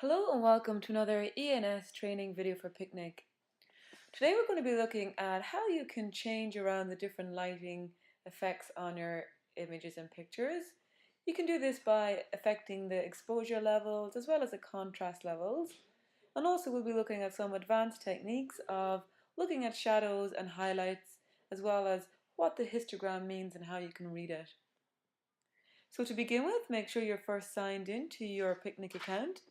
Hello and welcome to another ENS training video for Picnic. Today we're going to be looking at how you can change around the different lighting effects on your images and pictures. You can do this by affecting the exposure levels as well as the contrast levels. And also we'll be looking at some advanced techniques of looking at shadows and highlights as well as what the histogram means and how you can read it. So to begin with, make sure you're first signed in to your Picnic account.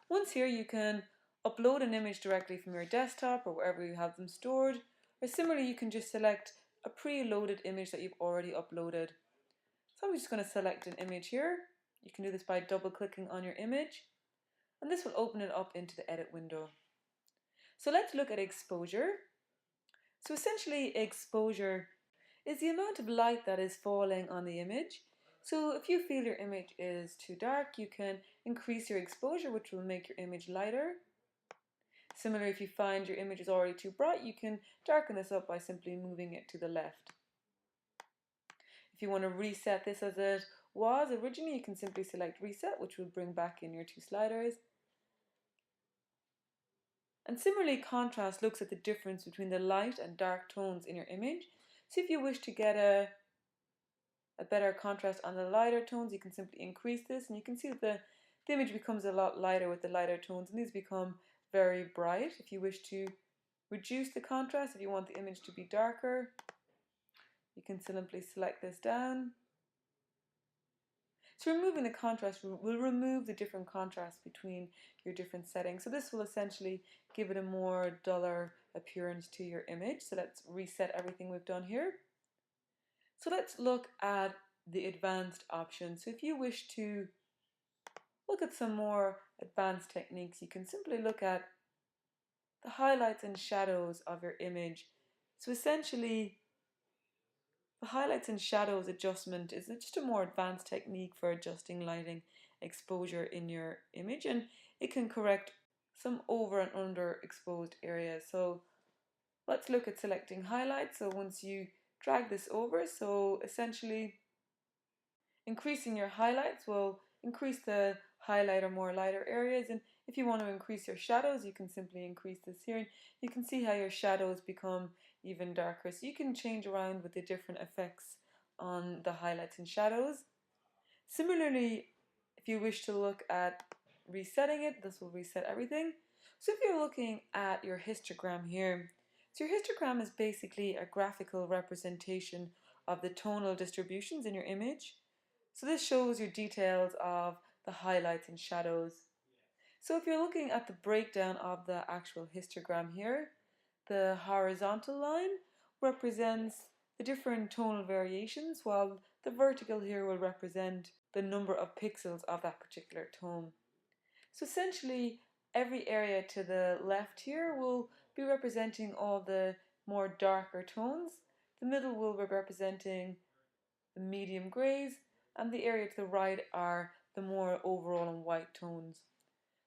Once here you can upload an image directly from your desktop or wherever you have them stored, or similarly you can just select a pre-loaded image that you've already uploaded. So I'm just going to select an image here. You can do this by double clicking on your image and this will open it up into the edit window. So let's look at exposure. So essentially exposure is the amount of light that is falling on the image. So if you feel your image is too dark, you can increase your exposure, which will make your image lighter. Similarly, if you find your image is already too bright, you can darken this up by simply moving it to the left. If you want to reset this as it was originally, you can simply select reset, which will bring back in your two sliders. And similarly, contrast looks at the difference between the light and dark tones in your image. So if you wish to get a better contrast on the lighter tones, you can simply increase this and you can see that the image becomes a lot lighter with the lighter tones and these become very bright. If you wish to reduce the contrast, if you want the image to be darker, you can simply select this down. So removing the contrast will remove the different contrast between your different settings. So this will essentially give it a more duller appearance to your image. So let's reset everything we've done here. So let's look at the advanced options. So if you wish to look at some more advanced techniques, you can simply look at the highlights and shadows of your image. So essentially, the highlights and shadows adjustment is just a more advanced technique for adjusting lighting exposure in your image, and it can correct some over and under exposed areas. So let's look at selecting highlights. So once you drag this over, so essentially increasing your highlights will increase the highlight or more lighter areas, and if you want to increase your shadows, you can simply increase this here, and you can see how your shadows become even darker. So you can change around with the different effects on the highlights and shadows. Similarly, if you wish to look at resetting it, this will reset everything. So if you're looking at your histogram here, so your histogram is basically a graphical representation of the tonal distributions in your image. So this shows you details of the highlights and shadows. So if you're looking at the breakdown of the actual histogram here, the horizontal line represents the different tonal variations, while the vertical here will represent the number of pixels of that particular tone. So essentially, every area to the left here will be representing all the more darker tones. The middle will be representing the medium grays, and the area to the right are the more overall and white tones.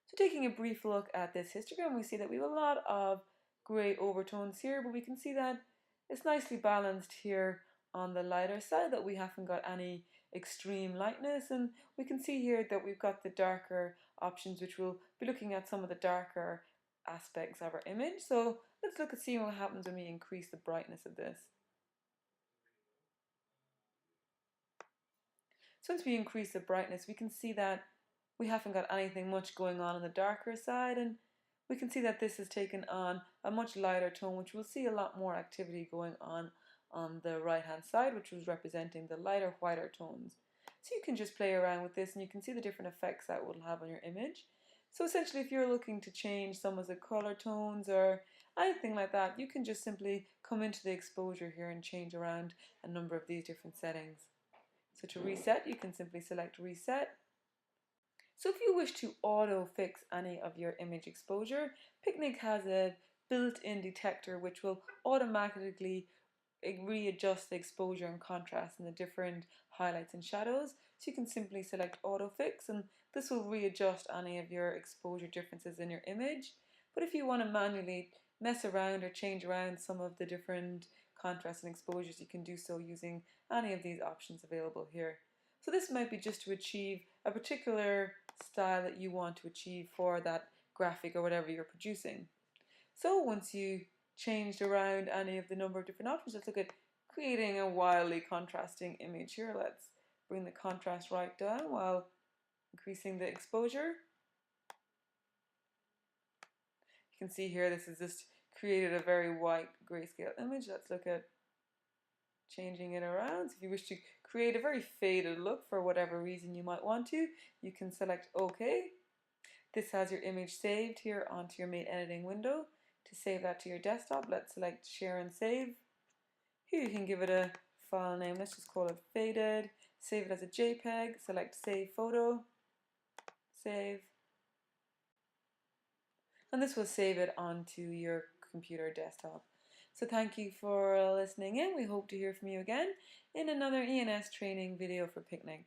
So taking a brief look at this histogram, we see that we have a lot of grey overtones here, but we can see that it's nicely balanced here on the lighter side, that we haven't got any extreme lightness, and we can see here that we've got the darker options, which we'll be looking at some of the darker aspects of our image. So let's look at seeing what happens when we increase the brightness of this. So once we increase the brightness, we can see that we haven't got anything much going on the darker side, and we can see that this has taken on a much lighter tone, which we'll see a lot more activity going on the right hand side, which was representing the lighter, whiter tones. So you can just play around with this and you can see the different effects that will have on your image. So essentially, if you're looking to change some of the color tones or anything like that, you can just simply come into the exposure here and change around a number of these different settings. So to reset, you can simply select reset. So if you wish to auto fix any of your image exposure, Picnic has a built-in detector which will automatically readjust the exposure and contrast in the different highlights and shadows. So you can simply select auto fix and this will readjust any of your exposure differences in your image. But if you want to manually mess around or change around some of the different contrasts and exposures, you can do so using any of these options available here. So this might be just to achieve a particular style that you want to achieve for that graphic or whatever you're producing. So once you changed around any of the number of different options, let's look at creating a wildly contrasting image here. Let's bring the contrast right down while increasing the exposure. You can see here this has just created a very white grayscale image. Let's look at changing it around. So if you wish to create a very faded look for whatever reason you might want to, you can select OK. This has your image saved here onto your main editing window. To save that to your desktop, let's select Share and Save. Here you can give it a file name. Let's just call it Faded. Save it as a JPEG. Select Save Photo. Save. And this will save it onto your computer desktop. So thank you for listening in. We hope to hear from you again in another ENS training video for Picnic.